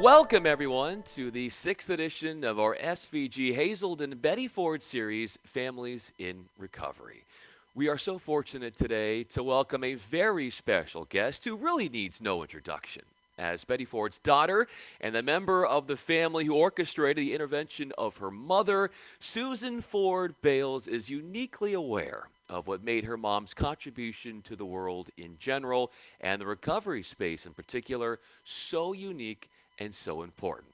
Welcome, everyone, to the sixth edition of our SVG Hazelden Betty Ford series, Families in Recovery. We are so fortunate today to welcome a very special guest who really needs no introduction. As Betty Ford's daughter and the member of the family who orchestrated the intervention of her mother, Susan Ford Bales is uniquely aware of what made her mom's contribution to the world in general and the recovery space in particular so unique and so important.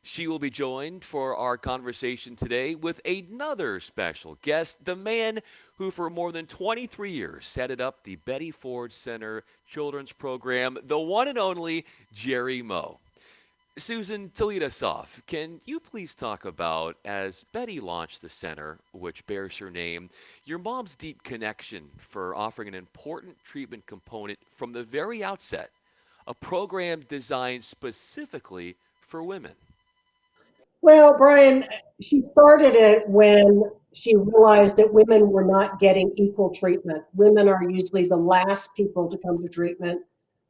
She will be joined for our conversation today with another special guest, the man who for more than 23 years set up the Betty Ford Center Children's Program, the one and only Jerry Moe. Susan, to lead us off, can you please talk about, as Betty launched the center, which bears her name, your mom's deep connection for offering an important treatment component from the very outset, a program designed specifically for women? Well, Brian, she started it when she realized that women were not getting equal treatment. Women are usually the last people to come to treatment.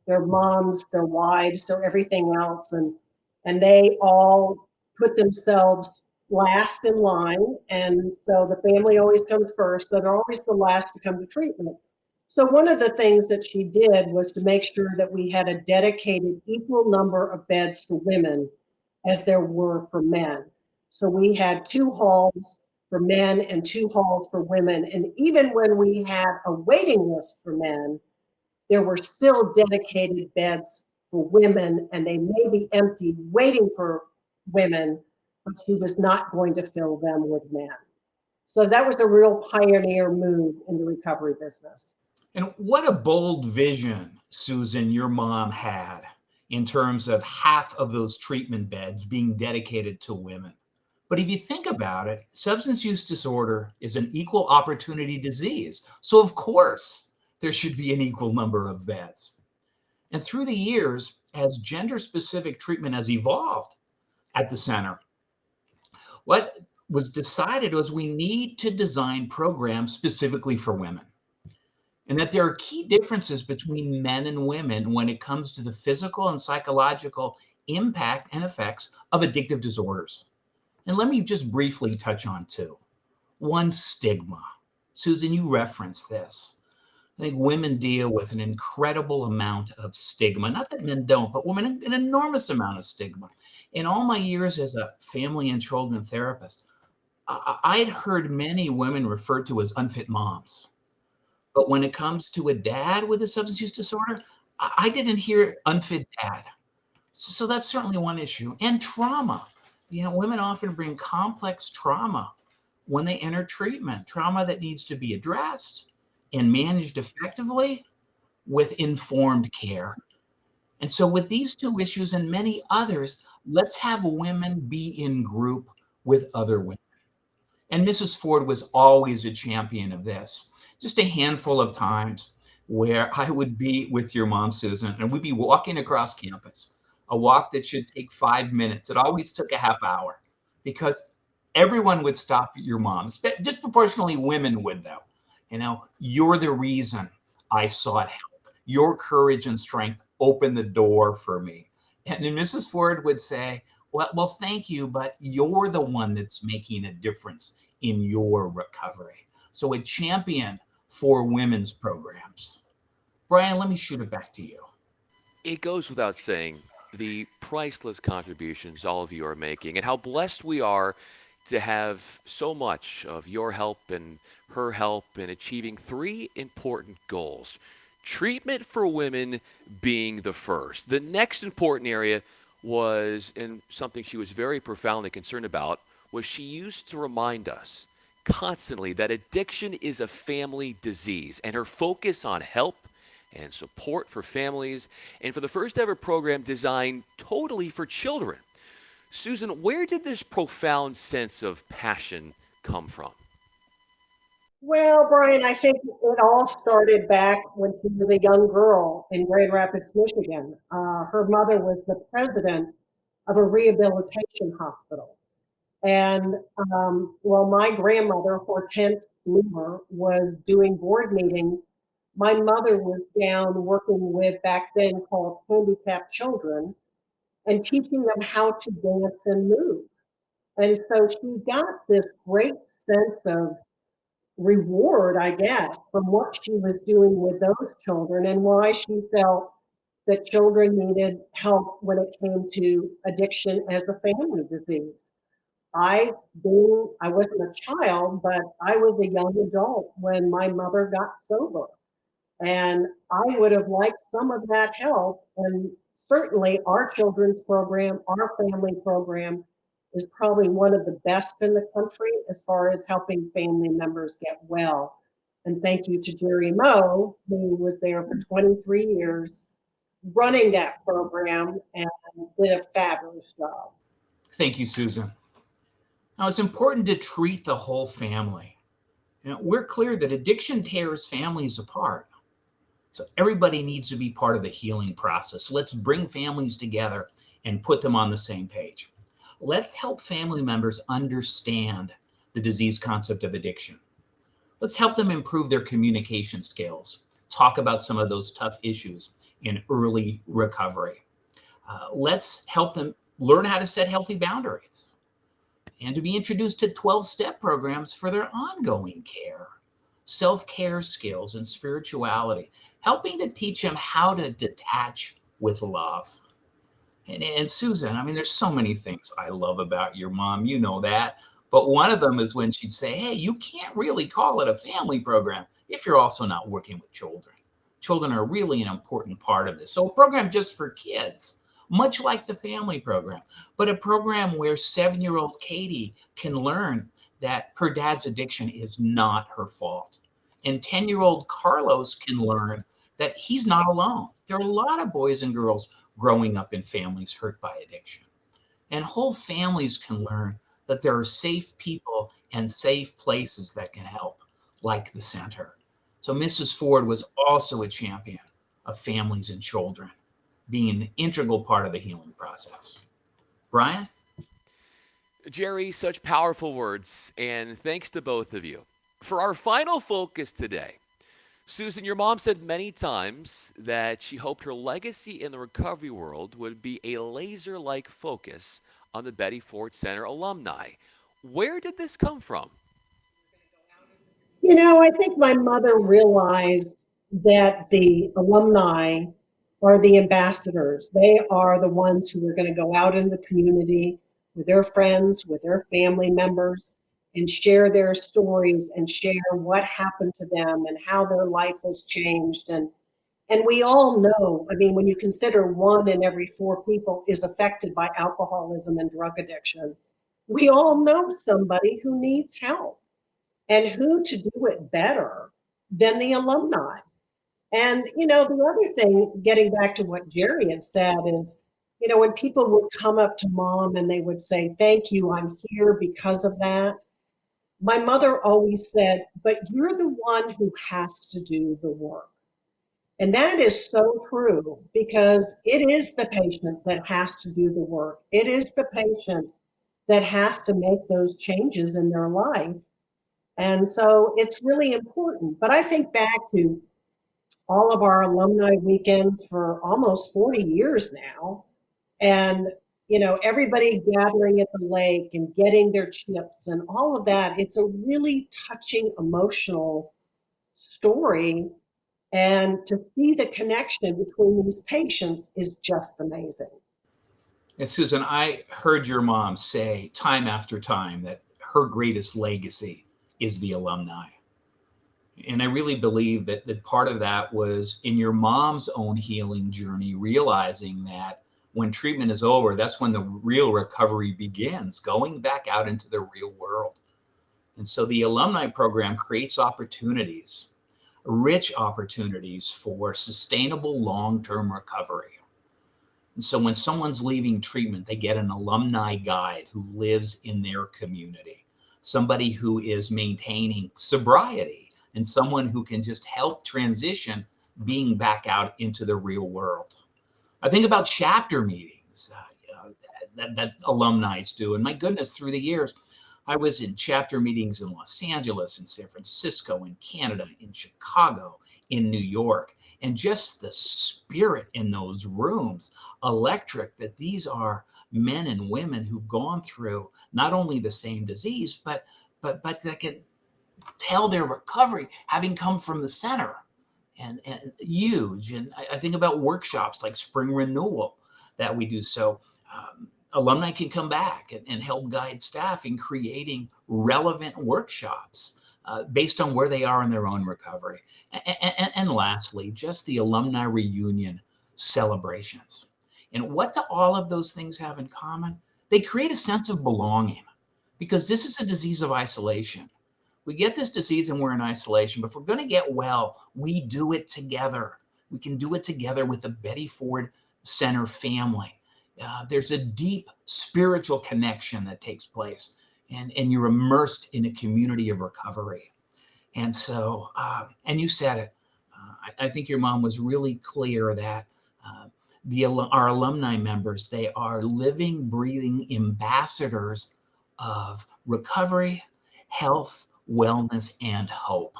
Their moms, their wives, their everything else, and they all put themselves last in line. And so the family always comes first, so they're always the last to come to treatment. So one of the things that she did was to make sure that we had a dedicated equal number of beds for women as there were for men. So we had two halls for men and two halls for women. And even when we had a waiting list for men, there were still dedicated beds for women, and they may be empty waiting for women, but she was not going to fill them with men. So that was a real pioneer move in the recovery business. And what a bold vision, Susan, your mom had in terms of half of those treatment beds being dedicated to women. But if you think about it, substance use disorder is an equal opportunity disease. So, of course, there should be an equal number of beds. And through the years, as gender specific treatment has evolved at the center, what was decided was we need to design programs specifically for women, and that there are key differences between men and women when it comes to the physical and psychological impact and effects of addictive disorders. And let me just briefly touch on two. One, stigma. Susan, you referenced this. I think women deal with an incredible amount of stigma. Not that men don't, but women, an enormous amount of stigma. In all my years as a family and children therapist, I'd heard many women referred to as unfit moms. But when it comes to a dad with a substance use disorder, I didn't hear unfit dad. So that's certainly one issue. And trauma. Women often bring complex trauma when they enter treatment, trauma that needs to be addressed and managed effectively with informed care. And so with these two issues and many others, let's have women be in group with other women. And Mrs. Ford was always a champion of this. Just a handful of times where I would be with your mom, Susan, and we'd be walking across campus, a walk that should take 5 minutes. It always took a half hour because everyone would stop your mom. Disproportionately women would, though. You're the reason I sought help. Your courage and strength opened the door for me. And then Mrs. Ford would say, well, thank you, but you're the one that's making a difference in your recovery. So a champion for women's programs. Bryan, let me shoot it back to you. It goes without saying the priceless contributions all of you are making and how blessed we are to have so much of your help and her help in achieving three important goals. Treatment for women being the first. The next important area was, and something she was very profoundly concerned about, was she used to remind us constantly that addiction is a family disease, and her focus on help and support for families, and for the first ever program designed totally for children. Susan, where did this profound sense of passion come from? Well, Brian, I think it all started back when she was a young girl in Grand Rapids, Michigan. Her mother was the president of a rehabilitation hospital. And while my grandmother, Hortense Bloomer, was doing board meetings, my mother was down working with, back then called handicapped children, and teaching them how to dance and move. And so she got this great sense of reward, I guess, from what she was doing with those children and why she felt that children needed help when it came to addiction as a family disease. I wasn't a child, but I was a young adult when my mother got sober. And I would have liked some of that help. And certainly our children's program, our family program is probably one of the best in the country as far as helping family members get well. And thank you to Jerry Moe, who was there for 23 years running that program and did a fabulous job. Thank you, Susan. Now, it's important to treat the whole family. We're clear that addiction tears families apart. So everybody needs to be part of the healing process. Let's bring families together and put them on the same page. Let's help family members understand the disease concept of addiction. Let's help them improve their communication skills, talk about some of those tough issues in early recovery. Let's help them learn how to set healthy boundaries and to be introduced to 12-step programs for their ongoing care, self-care skills, and spirituality, helping to teach them how to detach with love. And Susan, I mean, there's so many things I love about your mom, you know that. But one of them is when she'd say, hey, you can't really call it a family program if you're also not working with children. Children are really an important part of this. So a program just for kids, much like the family program, but a program where 7-year-old Katie can learn that her dad's addiction is not her fault. And 10-year-old Carlos can learn that he's not alone. There are a lot of boys and girls growing up in families hurt by addiction. And whole families can learn that there are safe people and safe places that can help, like the center. So Mrs. Ford was also a champion of families and children, being an integral part of the healing process. Bryan? Jerry, such powerful words, and thanks to both of you. For our final focus today, Susan, your mom said many times that she hoped her legacy in the recovery world would be a laser-like focus on the Betty Ford Center alumni. Where did this come from? You know, I think my mother realized that the alumni are the ambassadors. They are the ones who are going to go out in the community with their friends, with their family members, and share their stories and share what happened to them and how their life has changed. And we all know, I mean, when you consider 1 in every 4 people is affected by alcoholism and drug addiction, we all know somebody who needs help. And who to do it better than the alumni? And, you know, the other thing, getting back to what Jerry had said is, you know, when people would come up to mom and they would say, thank you, I'm here because of that. My mother always said, but you're the one who has to do the work. And that is so true because it is the patient that has to do the work. It is the patient that has to make those changes in their life. And so it's really important. But I think back to all of our alumni weekends for almost 40 years now. And, you know, everybody gathering at the lake and getting their chips and all of that. It's a really touching, emotional story. And to see the connection between these patients is just amazing. And Susan, I heard your mom say time after time that her greatest legacy is the alumni. And I really believe that part of that was in your mom's own healing journey, realizing that when treatment is over, that's when the real recovery begins, going back out into the real world. And so the alumni program creates opportunities, rich opportunities for sustainable long-term recovery. And so when someone's leaving treatment, they get an alumni guide who lives in their community, somebody who is maintaining sobriety, and someone who can just help transition being back out into the real world. I think about chapter meetings that alumni do. And my goodness, through the years, I was in chapter meetings in Los Angeles, in San Francisco, in Canada, in Chicago, in New York, and just the spirit in those rooms, electric, that these are men and women who've gone through not only the same disease, but that can tell their recovery having come from the center. And huge. And I think about workshops like Spring Renewal that we do. So alumni can come back and help guide staff in creating relevant workshops based on where they are in their own recovery. And lastly, just the alumni reunion celebrations. And what do all of those things have in common? They create a sense of belonging because this is a disease of isolation. We get this disease and we're in isolation, but if we're going to get well, we do it together. We can do it together with the Betty Ford Center family. There's a deep spiritual connection that takes place, and you're immersed in a community of recovery. And so, and you said it, I think your mom was really clear that our alumni members, they are living, breathing ambassadors of recovery, health, wellness, and hope.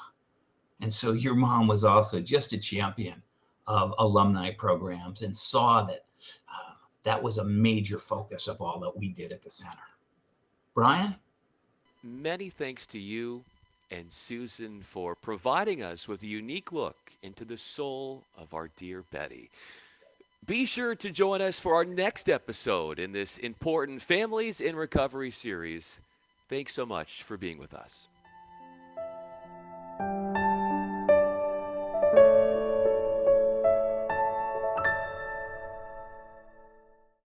And so your mom was also just a champion of alumni programs and saw that that was a major focus of all that we did at the center. Bryan? Many thanks to you and Susan for providing us with a unique look into the soul of our dear Betty. Be sure to join us for our next episode in this important Families in Recovery series. Thanks so much for being with us.